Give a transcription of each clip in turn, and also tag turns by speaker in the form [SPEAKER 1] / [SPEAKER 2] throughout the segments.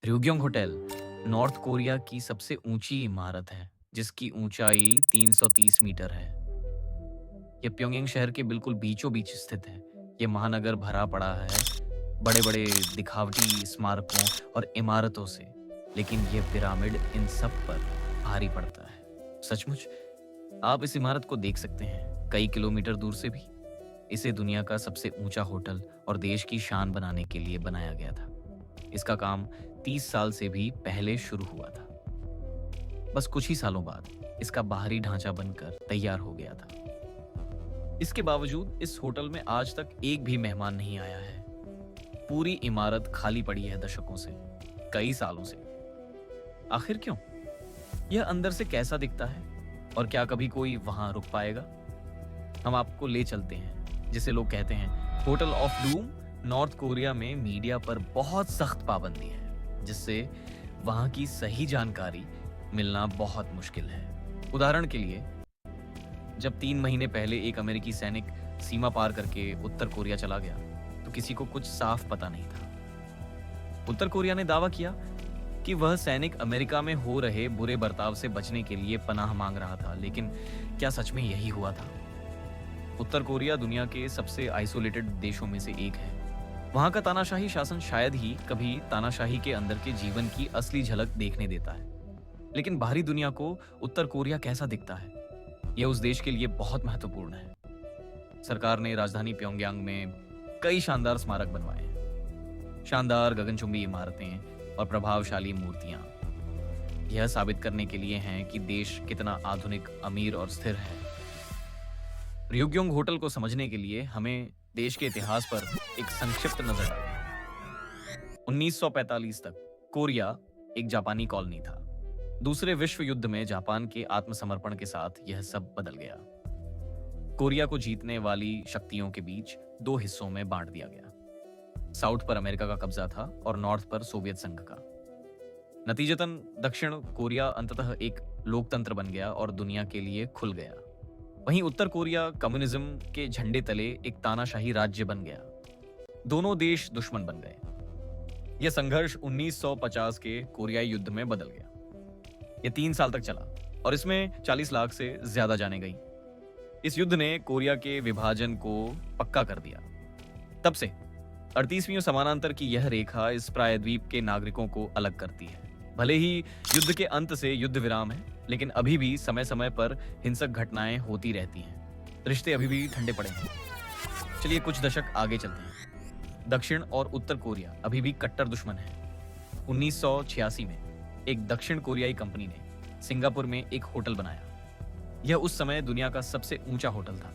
[SPEAKER 1] र्योग्योंग hotel north Korea की सबसे ऊंची इमारत है, जिसकी ऊंचाई 330 मीटर है। यह प्योंगयांग शहर के बिल्कुल बीचों बीच स्थित है। यह महानगर भरा पड़ा है बड़े बड़े दिखावटी स्मारकों और इमारतों से, लेकिन यह पिरामिड इन सब पर भारी पड़ता है। सचमुच आप इस इमारत को देख सकते हैं कई किलोमीटर दूर से भी। इसे दुनिया का सबसे ऊंचा होटल और देश की शान बनाने के लिए बनाया गया था। इसका काम 30 साल से भी पहले शुरू हुआ था। बस कुछ ही सालों बाद इसका बाहरी ढांचा बनकर तैयार हो गया था। इसके बावजूद इस होटल में आज तक एक भी मेहमान नहीं आया है। पूरी इमारत खाली पड़ी है दशकों से, कई सालों से। आखिर क्यों? यह अंदर से कैसा दिखता है और क्या कभी कोई वहां रुक पाएगा? हम आपको ले चलते हैं, जिसे लोग कहते हैं hotel of doom. North Korea में मीडिया पर बहुत सख्त पाबंदी है, जिससे वहां की सही जानकारी मिलना बहुत मुश्किल है। उदाहरण के लिए, जब 3 महीने पहले एक अमेरिकी सैनिक सीमा पार करके उत्तर कोरिया चला गया, तो किसी को कुछ साफ पता नहीं था। उत्तर कोरिया ने दावा किया कि वह सैनिक अमेरिका में हो रहे बुरे बर्ताव से बचने के लिए पनाह मांग रहा था, लेकिन क्या सच में यही हुआ था? उत्तर कोरिया दुनिया के सबसे आइसोलेटेड देशों में से एक है। वहां का तानाशाही शासन शायद ही कभी तानाशाही के अंदर के जीवन की असली झलक देखने देता है। लेकिन बाहरी दुनिया को उत्तर कोरिया कैसा दिखता है, यह उस देश के लिए बहुत महत्वपूर्ण है। सरकार ने राजधानी प्योंगयांग में कई शानदार स्मारक बनवाए हैं। शानदार गगनचुंबी इमारतें और प्रभावशाली मूर्तियां यह साबित करने के लिए हैं कि देश कितना आधुनिक, अमीर और स्थिर है। र्योग्योंग होटल को समझने के लिए हमें देश के इतिहास पर एक संक्षिप्त नजर डालें। 1945 तक कोरिया एक जापानी कॉलोनी था। दूसरे विश्व युद्ध में जापान के आत्मसमर्पण के साथ यह सब बदल गया। कोरिया को जीतने वाली शक्तियों के बीच दो हिस्सों में बांट दिया गया। साउथ पर अमेरिका का कब्जा था और नॉर्थ पर सोवियत संघ का। नतीजतन दक्षिण कोरिया अंततः एक लोकतंत्र बन गया और दुनिया के लिए खुल गया। वहीं उत्तर कोरिया कम्युनिज्म के झंडे तले एक तानाशाही राज्य बन गया। दोनों देश दुश्मन बन गए। यह संघर्ष 1950 के कोरियाई युद्ध में बदल गया। यह 3 साल तक चला और इसमें 40 लाख से ज्यादा जानें गईं। इस युद्ध ने कोरिया के विभाजन को पक्का कर दिया। तब से 38वीं समानांतर की यह रेखा इस प्रायद्वीप के नागरिकों को अलग करती है। भले ही युद्ध के अंत से युद्ध विराम है, लेकिन अभी भी समय समय पर हिंसक घटनाएं होती रहती हैं। रिश्ते अभी भी ठंडे पड़े हैं। चलिए कुछ दशक आगे चलते हैं। दक्षिण और उत्तर कोरिया अभी भी कट्टर दुश्मन हैं। 1986 में एक दक्षिण कोरियाई कंपनी ने सिंगापुर में एक होटल बनाया। यह उस समय दुनिया का सबसे ऊंचा होटल था।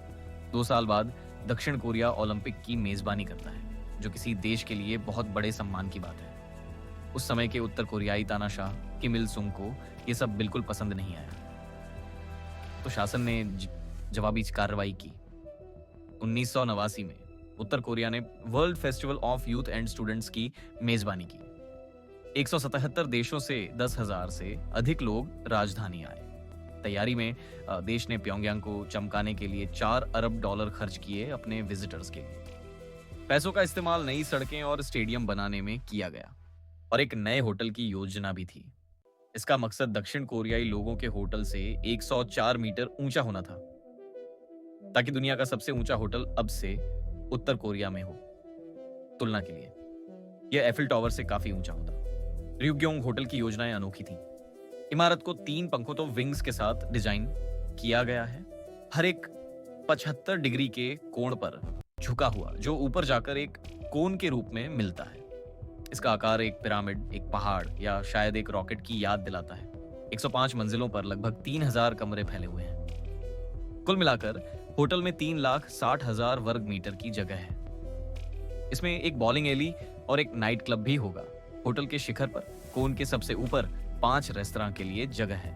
[SPEAKER 1] 2 साल बाद दक्षिण कोरिया ओलंपिक की मेजबानी करता है, जो किसी देश के लिए बहुत बड़े सम्मान की बात है। उस समय के उत्तर कोरियाई तानाशाह किम इल सुंग को यह सब बिल्कुल पसंद नहीं आया, तो शासन ने जवाबी कार्रवाई की। 1989 में उत्तर कोरिया ने world festival of youth and students की मेजबानी की। 177 देशों से 10,000 से अधिक लोग राजधानी आए। तैयारी में देश ने प्योंगयांग को चमकाने के लिए $4 अरब खर्च किए अपने विजिटर्स के लिए। पैसों का इस्तेमाल नई सड़कें और स्टेडियम बनाने में किया गया और एक नए होटल की योजना भी थी। इसका मकसद दक्षिण कोरियाई लोगों के होटल से 104 मीटर ऊंचा होना था, ताकि दुनिया का सबसे ऊंचा होटल अब से उत्तर कोरिया में हो। तुलना के लिए यह एफिल टावर से काफी ऊंचा होता। र्योग्योंग होटल की योजनाएं अनोखी थी। इमारत को 3 पंखों तो विंग्स के साथ डिजाइन किया गया है, हर एक 75 डिग्री के कोण पर झुका हुआ, जो ऊपर जाकर एक कोन के रूप में मिलता है। इसका आकार एक पिरामिड, एक पहाड़ या शायद एक रॉकेट की याद दिलाता है। 105 मंजिलों पर लगभग 3,000 कमरे फैले हुए हैं। कुल मिलाकर होटल में 3,60,000 वर्ग मीटर की जगह है। इसमें एक बॉलिंग एली और एक नाइट क्लब भी होगा। होटल के शिखर पर कोन के सबसे ऊपर 5 रेस्तरां के लिए जगह है।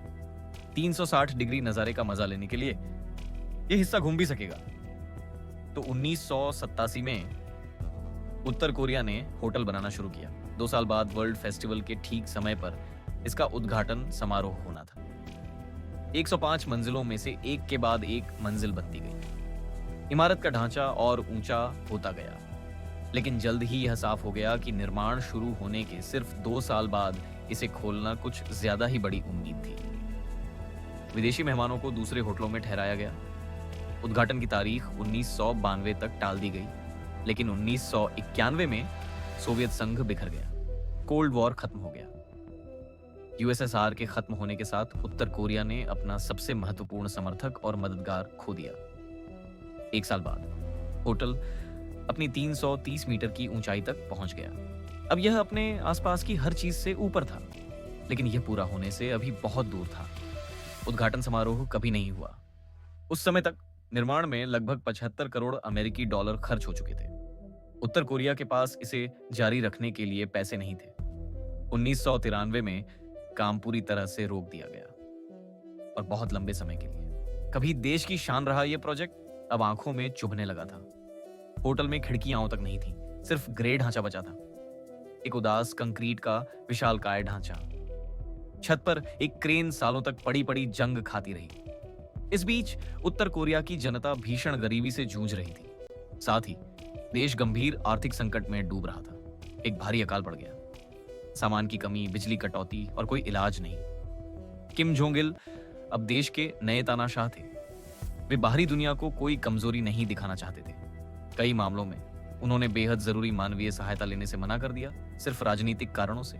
[SPEAKER 1] 360 डिग्री नजारे का मजा लेने के लिए यह हिस्सा घूम भी सकेगा। तो 1987 में उत्तर कोरिया ने होटल बनाना शुरू किया। 2 साल बाद वर्ल्ड फेस्टिवल के ठीक समय पर इसका उद्घाटन समारोह होना था। 105 मंजिलों में से एक के बाद एक मंजिल बनती गई। इमारत का ढांचा और ऊंचा होता गया। लेकिन जल्द ही यह साफ हो गया कि निर्माण शुरू होने के सिर्फ 2 साल बाद इसे खोलना कुछ ज्यादा ही बड़ी उम्मीद थी। विदेशी मेहमानों को दूसरे होटलों में ठहराया गया। उद्घाटन की तारीख 1992 तक टाल दी गई, लेकिन 1991 में सोवियत संघ बिखर गया। कोल्ड वॉर खत्म हो गया। यूएसएसआर के खत्म होने के साथ उत्तर कोरिया ने अपना सबसे महत्वपूर्ण समर्थक और मददगार खो दिया। 1 साल बाद होटल अपनी 330 मीटर की ऊंचाई तक पहुंच गया। अब यह अपने आसपास की हर चीज से ऊपर था, लेकिन यह पूरा होने से अभी बहुत दूर था। उद्घाटन समारोह कभी नहीं हुआ। उस समय तक निर्माण में लगभग 75 करोड़ अमेरिकी डॉलर खर्च हो चुके थे। उत्तर कोरिया के पास इसे जारी रखने के लिए पैसे नहीं थे। 1993 में काम पूरी तरह से रोक दिया गया, और बहुत लंबे समय के लिए। कभी देश की शान रहा यह प्रोजेक्ट अब आंखों में चुभने लगा था। होटल में खिड़कियां तक नहीं थी, सिर्फ ग्रे ढांचा बचा था। एक उदास कंक्रीट का विशालकाय ढांचा। छत पर एक क्रेन सालों तक पड़ी पड़ी जंग खाती रही। इस बीच उत्तर कोरिया की जनता भीषण गरीबी से जूझ रही थी। साथ ही देश गंभीर आर्थिक संकट में डूब रहा था। एक भारी अकाल पड़ गया। सामान की कमी, बिजली कटौती और कोई इलाज नहीं। किम जोंग इल अब देश के नए तानाशाह थे। वे बाहरी दुनिया को कोई कमजोरी नहीं दिखाना चाहते थे। कई मामलों में उन्होंने बेहद जरूरी मानवीय सहायता लेने से मना कर दिया, सिर्फ राजनीतिक कारणों से।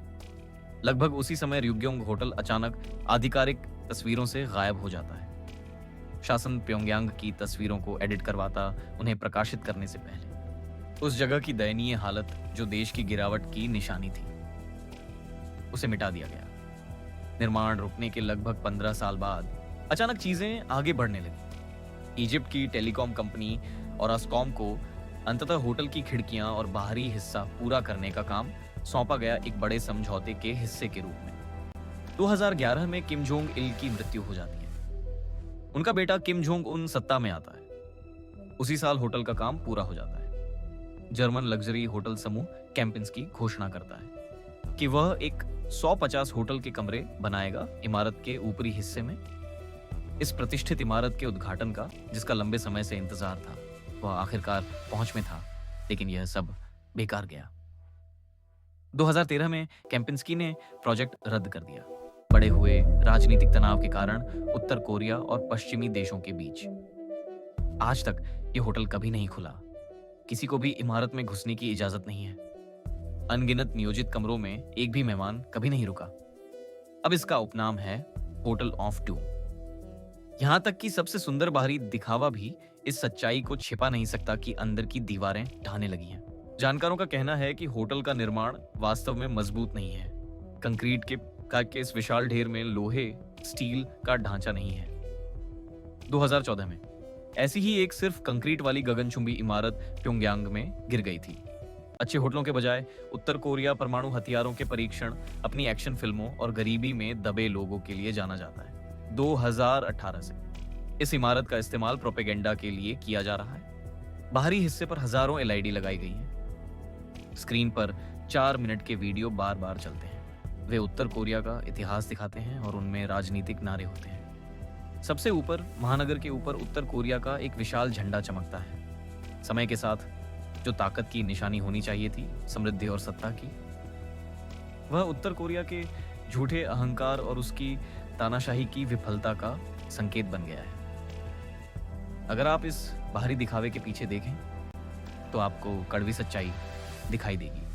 [SPEAKER 1] लगभग उसी समय ryugyong होटल अचानक आधिकारिक तस्वीरों से गायब हो जाता है। शासन प्योंगयांग की तस्वीरों को एडिट करवाता, उन्हें प्रकाशित करने से पहले। उस जगह की दयनीय हालत, जो देश की गिरावट की निशानी थी, उसे मिटा दिया गया। निर्माण रुकने के लगभग 15 साल बाद अचानक चीजें आगे बढ़ने लगी। इजिप्ट की टेलीकॉम कंपनी ओरास्कॉम को अंततः होटल की खिड़कियां और बाहरी हिस्सा पूरा करने का काम सौंपा गया, एक बड़े समझौते के हिस्से के रूप में। 2011 में किम जोंग इल की मृत्यु हो जाती है। उनका बेटा किम जोंग उन सत्ता में आता है। उसी साल होटल का काम पूरा हो जाता है। जर्मन लग्जरी होटल समूह कैंपिंस्की घोषणा करता है कि वह एक 150 होटल के कमरे बनाएगा इमारत के ऊपरी हिस्से में। इस प्रतिष्ठित इमारत के उद्घाटन का, जिसका लंबे समय से इंतजार था, वह आखिरकार पहुंच में था, लेकिन यह सब बेकार गया। 2013 में कैंपिंस्की ने प्रोजेक्ट रद्द कर दिया, बढ़े हुए राजनीतिक तनाव के कारण उत्तर कोरिया और पश्चिमी देशों के बीच। आज तक यह होटल कभी नहीं खुला। किसी को भी इमारत में घुसने की इजाजत नहीं है। अनगिनत नियोजित कमरों में एक भी मेहमान कभी नहीं रुका। अब इसका उपनाम है होटल ऑफ डूम। यहां तक कि सबसे सुंदर बाहरी दिखावा भी इस सच्चाई को छिपा नहीं सकता कि अंदर की दीवारें ढहने लगी हैं। जानकारों का कहना है कि होटल का निर्माण वास्तव में मजबूत नहीं है। कंक्रीट के इस विशाल ढेर में लोहे, स्टील का ढांचा नहीं है। 2014 में ऐसी ही एक सिर्फ कंक्रीट वाली गगनचुंबी इमारत प्योंगयांग में गिर गई थी। अच्छे होटलों के बजाय उत्तर कोरिया परमाणु हथियारों के परीक्षण, अपनी एक्शन फिल्मों और गरीबी में दबे लोगों के लिए जाना जाता है। 2018 से इस इमारत का इस्तेमाल प्रोपेगेंडा के लिए किया जा रहा है। बाहरी हिस्से पर हजारों एलईडी लगाई गई हैं। स्क्रीन पर 4 मिनट के वीडियो बार बार चलते हैं। वे उत्तर कोरिया का इतिहास दिखाते हैं और उनमें राजनीतिक नारे होते हैं। सबसे ऊपर, महानगर के ऊपर उत्तर कोरिया का एक विशाल झंडा चमकता है। समय के साथ जो ताकत की निशानी होनी चाहिए थी, समृद्धि और सत्ता की, वह उत्तर कोरिया के झूठे अहंकार और उसकी तानाशाही की विफलता का संकेत बन गया है। अगर आप इस बाहरी दिखावे के पीछे देखें, तो आपको कड़वी सच्चाई दिखाई देगी।